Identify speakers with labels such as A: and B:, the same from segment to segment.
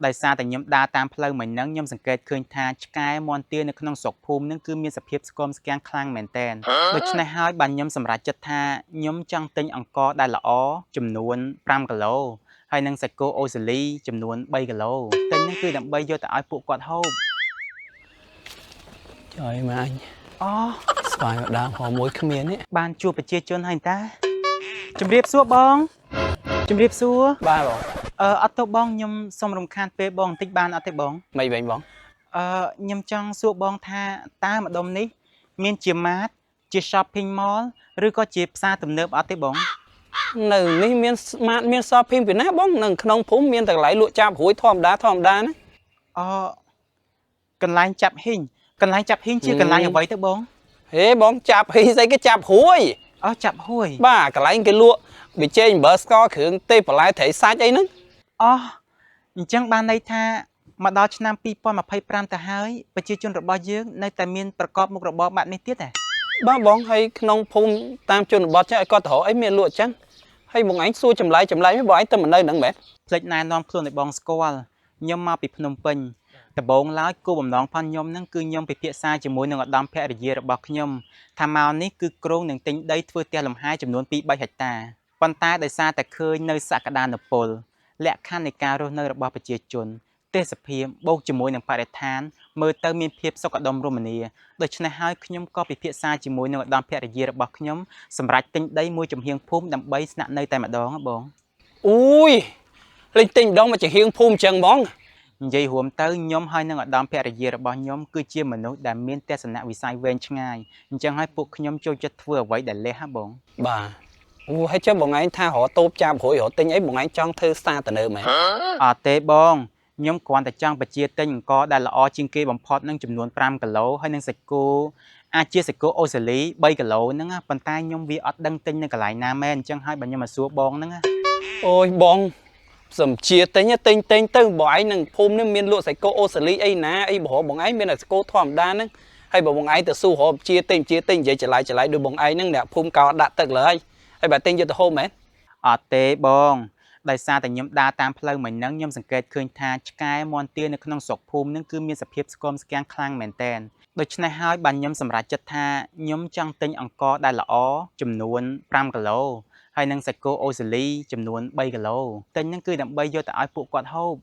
A: ដោយសារតែខ្ញុំដើរតាមផ្លូវមួយហ្នឹងខ្ញុំសង្កេតឃើញថាឆ្កែមាន់ទានៅក្នុងស្រុកភូមិហ្នឹងគឺមានសភាពស្គមស្គាំងខ្លាំងមែនទែនដូច្នេះហើយបានខ្ញុំសម្រេចចិត្តថាខ្ញុំចង់ទិញអង្ករដែលល្អចំនួន5គីឡូហើយនឹងសាច់គោអូស្ត្រាលីចំនួន3គីឡូទិញហ្នឹងគឺដើម្បីយកទៅឲ្យពួកគាត់ហូប
B: trời mà anh
A: អូ
B: ស្វាយម្ដងហៅមួយគ្មាននេះ
A: បានជួបប្រជាជនហើយតាជំរាបសួរបងជំរាបសួរ
B: បាទបង
A: អត់ទៅបងខ្ញុំសុំរំខានពេលបងបន្តិចបានអត់ទេបង
B: មិនវិញបង
A: ខ្ញុំចង់សួរបងថាតើម្ដុំនេះមានជាម៉ាតជា shopping mall ឬក៏ជាផ្សារទំនើបអត់ទេបង
B: នៅនេះមានម៉ាតមាន shopping ពីណាបងនៅក្នុងភូមិមានតែកន្លែងលក់ចាប់រួយធម្មតាណា
A: កន្លែងចាប់ហ៊ីងកន្លែងចាប់ហ៊ីងជាកន្លែងអ្វីទៅបង
B: ហេបងចាប់ហ៊ីស្អីគេចាប់រួយ
A: ចាប់ហួយ
B: បាទកន្លែងគេលក់ប៊ីចេងបើស្ករគ្រឿងទេបន្លែត្រីសាច់អីហ្នឹង
A: អញ្ចឹងបានន័យថាមកដល់ឆ្នាំ2025ទៅហើយប្រជាជនរបស់យើងនៅតែមានប្រកបមុខរបរបែបនេះទៀតទេ
B: បាទបងហើយក្នុងភូមិតាមជនបទចឹងឲ្យគាត់ទៅរកអីមានលក់អញ្ចឹងហើយបងឯងសួរចម្លែកបងឯងទៅមិននៅហ្នឹងមែន
A: ផ្លេចណែនាំខ្លួនឲ្យបងស្គាល់ខ្ញុំមកពីភ្នំពេញដំបូងឡើយគោលបំណងផងខ្ញុំហ្នឹងគឺខ្ញុំពិភាក្សាជាមួយនឹងឧត្តមភរិយារបស់ខ្ញុំថាមកនេះគឺគ្រោងនឹងទិញដីធ្វើផ្ទះលំហែចំនួន 2-3 ហិកតាប៉ុន្តែដោយសារតែឃើញនៅសក្តានុពលលក្ខខណ្ឌនៃការរស់នៅរបស់ប្រជាជនទេសភាពបូកជាមួយនឹងបរិស្ថានមើលទៅមានភាពសុខដុមរមនាដូច្នេះហើយខ្ញុំក៏ពិភាក្សាជាមួយនឹងឧត្តមភរិយារបស់ខ្ញុំសម្រាប់ទិញដីមួយចំហៀងភូមិដើម្បីស្នាក់នៅតែម្ដងបង
B: អូយលេងទិញម្ដងមកជាហៀងភូមិអញ្ចឹងបង
A: និយាយរួមទៅខ្ញុំហើយនឹងឧត្តមភរិយារបស់ខ្ញុំគឺជាមនុស្សដែលមានទស្សនវិស័យវែងឆ្ងាយអញ្ចឹងហើយពួកខ្ញុំចូលចិត្តធ្វើអ្វីដែលលះហ៎បង
B: បាទអូហើយចុះបងឯងថារកតូបចាប់រួយរកទិញអីបងឯងចង់ធ្វើសារទៅនៅមែន
A: អត់ទេបងខ្ញុំគ្រាន់តែចង់បញ្ជាទិញអង្ករដែលល្អជាងគេបំផុតនឹងចំនួន5គីឡូហើយនឹងសាច់គោអាចជាសាច់គោអូស្ត្រាលី3គីឡូហ្នឹងប៉ុន្តែខ្ញុំវាអត់ដឹងទិញនៅកន្លែងណាមែនអញ្ចឹងហើយបើខ្ញុំមកសួរបងហ្នឹង
B: អូយបងសំជាទិញទៅបងឯងនឹងភូមិនេះមានលក់សាច់គោអូស្ត្រាលីអីណាអីបងបងឯងមានតែសាច់គោធម្មតាហ្នឹងហើយបើបងឯងទៅស៊ូរកជាទិញនិយាយចលាយដូចបងឯងហ្នឹងអ្នកភូមិកោដាក់ទឹកលើហើយបើទិញយកទៅហូបមែន
A: អត់ទេបងដោយសារតែខ្ញុំដើរតាមផ្លូវមួយហ្នឹងខ្ញុំសង្កេតឃើញថាឆ្កែមាន់ទានៅក្នុងស្រុកភូមិហ្នឹងគឺមានសភាពស្គមស្គាំងខ្លាំងមែនទែនដូច្នេះហើយបានខ្ញុំសម្រេចចិត្តថាខ្ញុំចង់ទិញអង្ករដែលល្អចំនួន5គីឡូហើយនឹងសាច់គោអូស្ត្រាលីចំនួន3គីឡូទិញហ្នឹងគឺដើម្បីយកទៅឲ្យពួកគាត់ហូប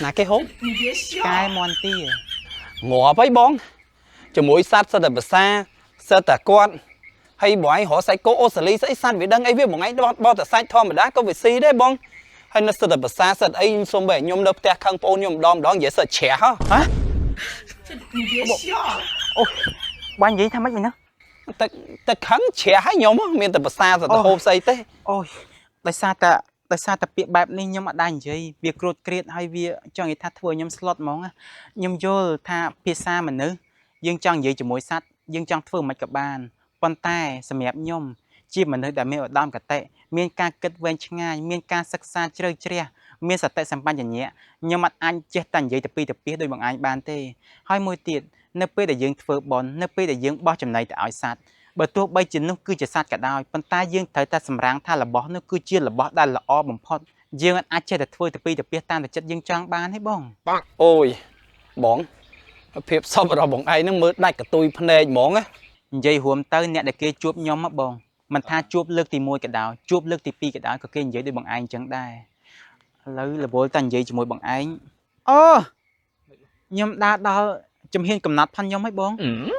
B: ណាគេហូប
A: ឆ្កែមាន់ទា
B: ងាប់ហើយបងជាមួយសัตว์សិតតែភាសាសិតតែគាត់ហើយបងឯងរកសាច់គោអូស្ត្រាលីស្អីសัตว์វាដឹងអីវាបងឯងបោះតែសាច់ធម្មតាក៏វាស៊ីដែរបងហើយនៅសិតតែភាសាសិតអីសុំបែខ្ញុំនៅផ្ទះខឹងប្អូនខ្ញុំម្ដងនិយាយសិតជ្រះហ៎
A: អូបាញ់និយាយថាម៉េចវិញណា
B: តែខឹងជ្រះហើយខ្ញុំមានតែភាសាសិតតែហូបស្អីទេ
A: អូយដោយសារតែពាក្យបែបនេះខ្ញុំអត់ដែរនិយាយវាក្រូតក្រៀតហើយវាចង់និយាយថាធ្វើខ្ញុំស្លុតហ្មងខ្ញុំយល់ថាភាសាមនុស្សយើងចង់និយាយជាមួយសត្វយើងចង់ធ្វើមិនក៏បានប៉ុន្តែសម្រាប់ខ្ញុំជាមនុស្សដែលមានឧត្តមគតិមានការគិតវែងឆ្ងាយមានការសិក្សាជ្រៅជ្រះមានសតិសម្បជញ្ញៈខ្ញុំអត់អាចចេះតែនិយាយទៅពីទៅពីដោយបងឯងបានទេហើយមួយទៀតនៅពេលដែលយើងធ្វើបុណ្យនៅពេលដែលយើងបោះចំណីទៅឲ្យសត្វបើទោះបីជានោះគឺជាសត្វក៏ដោយប៉ុន្តែយើងត្រូវតែសម្រាងថារបស់នោះគឺជារបស់ដែលល្អបំផុតយើងអាចចេះតែធ្វើទៅពីទៅពីតាមតែចិត្តយើងចង់បានទេបង
B: អូយបងភាពសពរបស់បងឯងហ្នឹងមើលដាច់កតុយភ្នែកហ្មងណា
A: និយាយរួមទៅអ្នកដែលគេជួបខ្ញុំមកបងមិនថាជួបលើកទី1ក៏ដោយជួបលើកទី2ក៏ដោយក៏គេនិយាយដូចបងឯងអញ្ចឹងដែរឥឡូវរវល់តែនិយាយជាមួយបងឯងអូខ្ញុំដើរដល់ជំហានកំណត់ផងខ្ញុំហីបង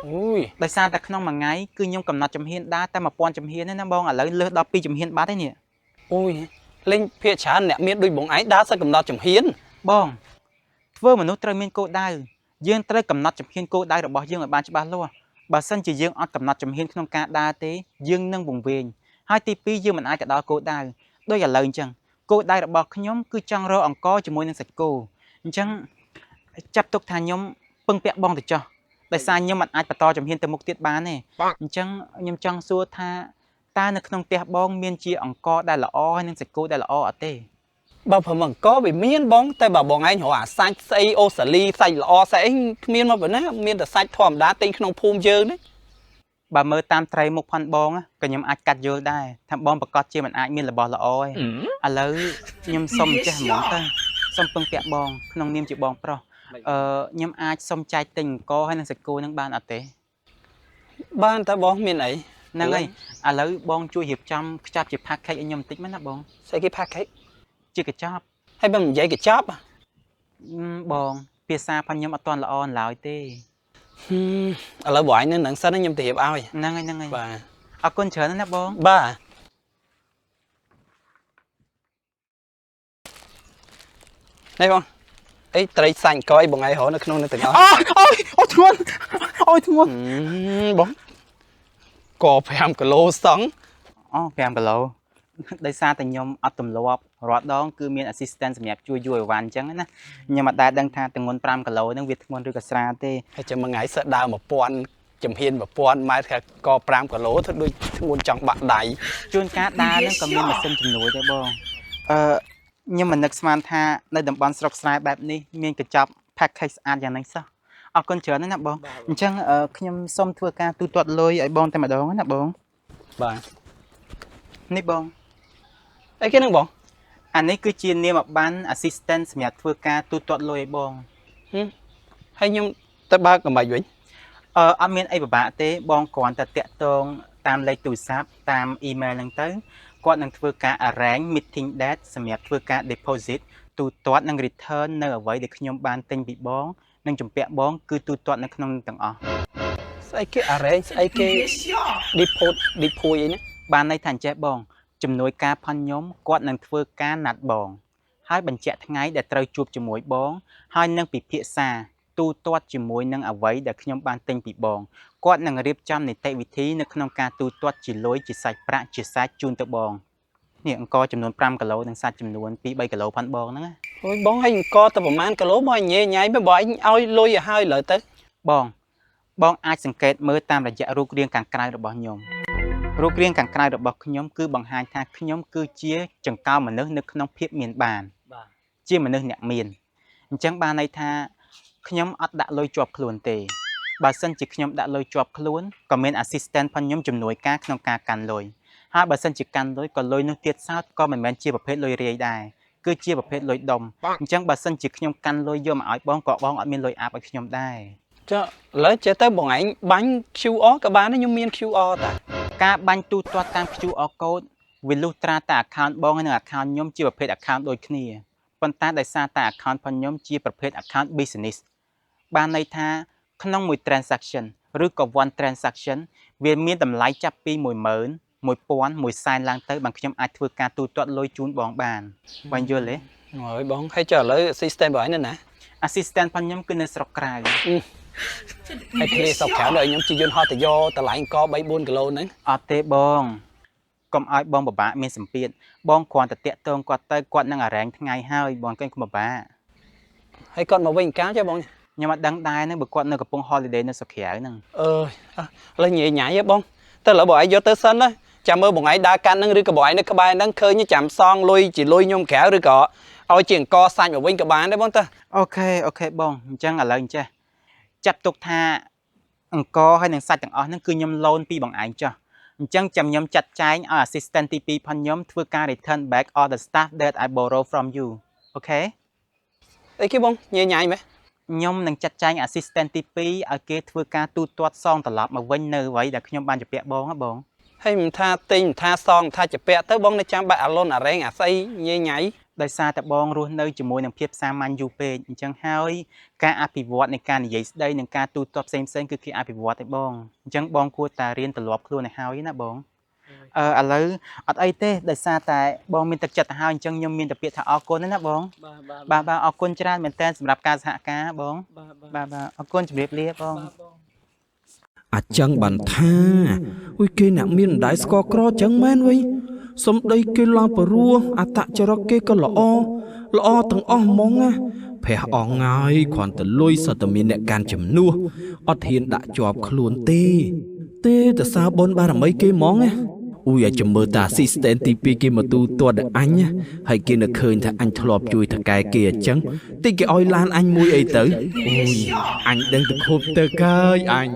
B: អូយ
A: ដោយសារតែក្នុងមួយថ្ងៃគឺខ្ញុំកំណត់ជំហានដើរតែ1000ជំហានទេណាបងឥឡូវលើសដល់2ជំហានបាត់ហើយនេះ
B: អូយលេងភាកច្រើនអ្នកមានដូចបងឯងដើរសិតកំណត់ចំហៀន
A: បងធ្វើមនុស្សត្រូវមានគោលដៅយើងត្រូវកំណត់ជំហានគោលដៅរបស់យើងឲ្យបានច្បាស់លាស់បើសិនជាយើងអត់កំណត់ជំហានក្នុងការដើរទេយើងនឹងវង្វេងហើយទី2យើងមិនអាចទៅដល់គោលដៅដូចឥឡូវអញ្ចឹងគោលដៅរបស់ខ្ញុំគឺចង់រកអង្គជាមួយនឹងសាច់គោអញ្ចឹងចាត់ទុកថាខ្ញុំពឹងពាក់បងទៅចោះដោយសារខ្ញុំមិនអាចបន្តជំហានទៅមុខទៀតបានទេអញ្ចឹងខ្ញុំចង់សួរថាតើនៅក្នុងផ្ទះបងមានជាអង្គដែលល្អហើយនឹងសាច់គោដែលល្អអត់ទេ
B: បើព្រមអង្គវាមានបងតែបើបងឯងរកអាសាច់ស្អីអូស្ត្រាលីសាច់ល្អសាច់អីគ្មានមកប៉ុណ្ណាមានតែសាច់ធម្មតាទិញក្នុងភូមិយើងនេះ
A: បើមើលតាមត្រីមុខផាន់បងក៏ខ្ញុំអាចកាត់យល់ដែរថាបងប្រកាសជាមិនអាចមានរបស់ល្អទេឥឡូវខ្ញុំសុំចេះហ្មងទៅ សុំពឹងពាក់បងក្នុងនាមជាបងប្រុសខ្ញុំអាចសុំចែកទិញអង្គហើយនឹងសាច់គោនឹងបានអត់ទេ
B: បានតើបងមានអី
A: ហ្នឹងហើយឥឡូវបងជួយរៀបចំខ្ចប់ជា package ឲ្យខ្ញុំបន្តិចមែនណាបង
B: ស្អីគេ package
A: ជាកញ្ចប់
B: ហើយបើមិននិយាយកញ្ចប់
A: បងភាសាផងខ្ញុំអត់ទាន់ល្អនៅឡើយទេ
B: ឥឡូវបងនឹងសិនខ្ញុំទៅរៀបឲ្យ
A: ហ្នឹងហើយ
B: បាទ
A: អរគុណច្រើនណាស់បង
B: បាទនេះបងអីត្រីសាញ់កយបងឯងរហនៅក្នុងនឹងទាំងអស់
A: អូធ្ងន់
B: បង ក5គីឡូសង់
A: អូ5គីឡូដោយសារតែខ្ញុំអត់ទម្លាប់រាល់ដងគឺមាន assistant សម្រាប់ជួយយួរអីវ៉ាន់អញ្ចឹងណាខ្ញុំអត់ដែលដឹងថាទម្ងន់5គីឡូហ្នឹងវាធ្ងន់ឬក៏ស្រាលទេ
B: ហើយចាំមួយថ្ងៃសើដើម1000ចំហៀន1000ម៉ែត្រថាក5គីឡូធ្វើដូចធ្ងន់ចង់បាក់ដៃ
A: ជួនកាលដើរហ្នឹងក៏មានម៉ាស៊ីនជំនួយដែរបងខ្ញុំមិននឹកស្មានថានៅតំបន់ស្រុកស្រែបែបនេះមានកញ្ចប់ package ស្អាតយ៉ាងនេះសោះអរគុណច្រើនណាស់បងអញ្ចឹងខ្ញុំសូមធ្វើការទូទាត់លុយឲ្យបងតែម្ដងណាបង
B: បាទ
A: នេះបង
B: អីគេនឹងបង
A: អានេះគឺជានាមប័ណ្ណ assistant សម្រាប់ធ្វើការទូទាត់លុយឲ្យបង
B: ហើយខ្ញុំទៅបើកកំបាច់វិញ
A: អត់មានអីពិបាកទេបងគ្រាន់តែតាក់ទងតាមលេខទូរស័ព្ទតាម email ហ្នឹងទៅគាត់នឹងធ្វើការ arrange meeting date សម្រាប់ធ្វើការ deposit ទូទាត់និង return នៅអ្វីដែលខ្ញុំបានទិញពីបងនិងជំពាក់បងគឺទូទាត់នៅក្នុងទាំងអស់
B: ស្អីគេ arrange ស្អីគេ depot អីនេះ
A: បានន័យថាអញ្ចេះបងជំនួយការផាន់ខ្ញុំគាត់នឹងធ្វើការណាត់បងហើយបញ្ជាក់ថ្ងៃដែលត្រូវជួបជាមួយបងហើយនឹងពិភាក្សាទូទាត់ជាមួយនឹងអ្វីដែលខ្ញុំបានទិញពីបងគាត់នឹងរៀបចំនីតិវិធីនៅក្នុងការទូទាត់ជាលុយជាសាច់ប្រាក់ជាសាច់ជូនទៅបងនេះអង្គចំនួន5គីឡូនិងសាច់ចំនួន2 3គីឡូផាន់បងហ្នឹងណា
B: អូយបងឲ្យអង្គទៅប្រហែលគីឡូបងញ៉ៃញ៉ៃបើបងឲ្យលុយឲ្យហើយលើទៅ
A: បងអាចសង្កេតមើលតាមរយៈរូបរាងខាងក្រៅរបស់ខ្ញុំរូបរាងខាងក្រៅរបស់ខ្ញុំគឺបង្ហាញថាខ្ញុំគឺជាចង្កោមមនុស្សនៅក្នុងភាពមានបានជាមនុស្សអ្នកមានអញ្ចឹងបានន័យថាខ្ញុំអត់ដាក់លុយជាប់ខ្លួនទេបើសិនជាខ្ញុំដាក់លុយជាប់ខ្លួនក៏មាន assistant ផងខ្ញុំជំនួយការក្នុងការកាន់លុយហើយបើសិនជាកាន់លុយក៏លុយនោះទៀតសោតក៏មិនមែនជាប្រភេទលុយរាយដែរគឺជាប្រភេទលុយដុំអញ្ចឹងបើសិនជាខ្ញុំកាន់លុយយកមកឲ្យបងក៏បងអត់មានលុយអាប់ឲ្យខ្ញុំដែរ
B: ចុះឥឡូវចេះទៅបងឯងបាញ់ QR ក៏បានដែរខ្ញុំមាន QR តា
A: ការបាញ់ទូទាត់តាម QR code វាលុះត្រាតែ account បងហើយនិង account ខ្ញុំជាប្រភេទ account ដូចគ្នាប៉ុន្តែដោយសារតែ account ផងខ្ញុំជាប្រភេទ account business បានន័យថាក្នុងមួយ transaction ឬក៏ one transaction វាមានតម្លៃចាប់ពី 10000 1000 100,000ឡើងទៅបានខ្ញុំអាចធ្វើការទូទាត់លុយជូនបងបានបងយល់ទេ
B: ហើយបងហើយចុះឥឡូវ assistant បងឯងនៅណា
A: assistant ផងខ្ញុំគឺនៅស្រុកក្រៅ
B: ហើយគ្នាសោកក្រៅដល់ខ្ញុំជិះយន្តហោះទៅយកតម្លៃអង្គ3 4គីឡូហ្នឹង
A: អត់ទេបងកុំឲ្យបងពិបាកមានសម្ពាធបងគ្រាន់តែតាក់ទងគាត់ទៅគាត់នឹងអារែងថ្ងៃហើយបងកុំពិបាក
B: ហើយគាត់មកវិញកាលចុះបង
A: ខ្ញុំអត់ដឹងដែរហ្នឹងបើគាត់នៅកំពង់ holiday នៅស្រុកក្រៅហ្នឹង
B: អើយឥឡូវញ៉ៃញ៉ៃហ៎បងទៅឥឡូវបងឯងយកទៅសិនណាចាំមើលបងឯងដើរកាន់ហ្នឹងឬក៏បងឯងនៅក្បែរហ្នឹងឃើញចាំសងលុយជាលុយខ្ញុំក្រៅឬក៏ឲ្យជាអង្គសាច់មកវិញក៏បានដែរបងតើ
A: អូខេបងអញ្ចឹងឥឡូវអញ្ចេះចាត់ទុកថាអង្គហើយនឹងសាច់ទាំងអស់ហ្នឹងគឺខ្ញុំ loan ពីបងឯងចុះអញ្ចឹងចាំខ្ញុំចាត់ចែងឲ្យ assistant ទី2ផងខ្ញុំធ្វើការ return back all the stuff that I borrow from you អូខេ
B: អីគេបងញ៉ៃញ៉ៃមែន
A: ខ្ញុំនឹងចាត់ចែង assistant ទី2ឲ្យគេធ្វើការទូទាត់សងត្រឡប់មកវិញនៅអ្វីដែលខ្ញុំបានជពាក់បងហ៎បង
B: ហើយមិនថាទិញមិនថាសងថាជពាក់ទៅបងនៅចាំបាច់អាឡុនអារែងអាស្អីញ៉ៃញ៉ៃ
A: ដោយសារតែបងរស់នៅជាមួយនឹងភាពសាមញ្ញយូរពេកអញ្ចឹងហើយការអភិវឌ្ឍនៃការនិយាយស្ដីនិងការទូទាត់ផ្សេងៗគឺគេអភិវឌ្ឍទេបងអញ្ចឹងបងគួរតែរៀនទម្លាប់ខ្លួនឲ្យហើយណាបងឥឡូវអត់អីទេដោយសារតែបងមានទឹកចិត្តទៅហើយអញ្ចឹងខ្ញុំមានតែពាក្យថាអរគុណណាបងបាទអរគុណច្រើនមែនតើសម្រាប់ការសហការបងបាទអរគុណជម្រាបលាបង
C: អញ្ចឹងបានថាអុយគេអ្នកមានដៃស្គរក្រចឹងមែនវិញសំដីគេឡើងព្រោះអតចរិតគេក៏ល្អទាំងអស់ហ្មងណាព្រះអង្គហើយគ្រាន់តែលុយសតមានអ្នកកាន់ជំនួសអត់ហ៊ានដាក់ជាប់ខ្លួនទេតែសារបុណ្យបារមីគេហ្មងណាអ៊ុយឲ្យចាំមើលតា assistant ទី2គេមកទូទាត់ដល់អញហើយគេនឹកឃើញថាអញធ្លាប់ជួយថកែគេអញ្ចឹងតិចគេឲ្យឡានអញមួយអីទៅអ៊ុយអញដឹងទៅខុបទៅកាយអញ